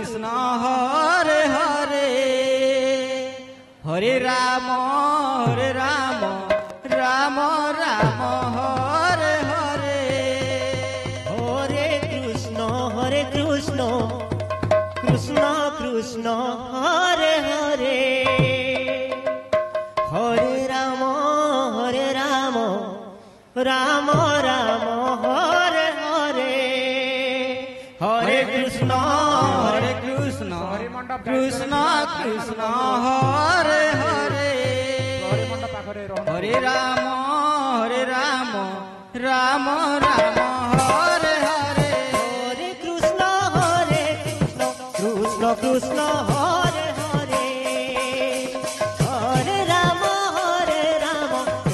Krishna Hare Hare Hare Ram Ram Ram Hare Hare Hare Krishna Krishna Krishna Hare Hare Hare Ram Ram Ram Hare Hare Hare Krishna Krishna Krishna Hare Hare Hare Ram Ram Ram Hare Hare Hare Krishna Krishna Krishna Hare Hare Hare Ram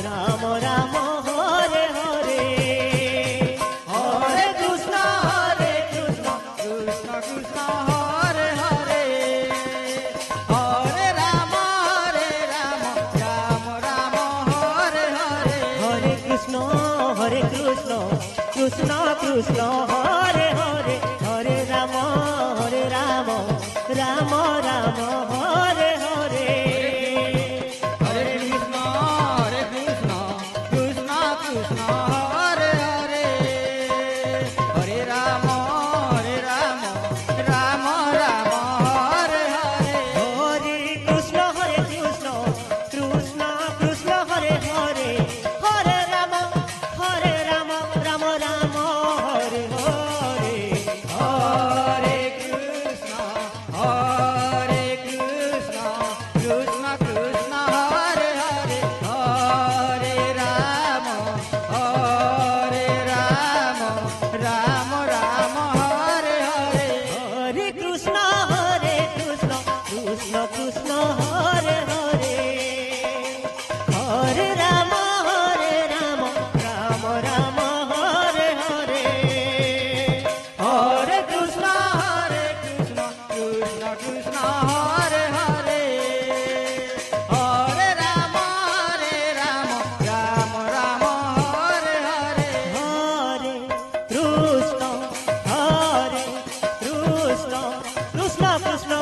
Ram Ram Hare Hare Hare Krishna Krishna Krishna Hare Hare Hare Ram Ram Ram Hare Hare Hare Krishna Krishna Krishna Hare Hare Hare Ram Ram Ram Hare Hare Hare Krishna Krishna Krishna Hare Hare Hare Ram Ram Ram Hare Hare Hare Krishna Krishna Krishna Hare Hare Hare Ram Ram Ram Hare Hare Hare Krishna Krishna Krishna Hare Hare Hare Ram Ram Ram Hare Hare Hare Krishna Krishna Krishna Hare Hare Hare Ram Ram Ram Hare Hare Hare Krishna Krishna Krishna Hare Hare Hare Ram Ram Hare Hare Hare Krishna Krishna Krishna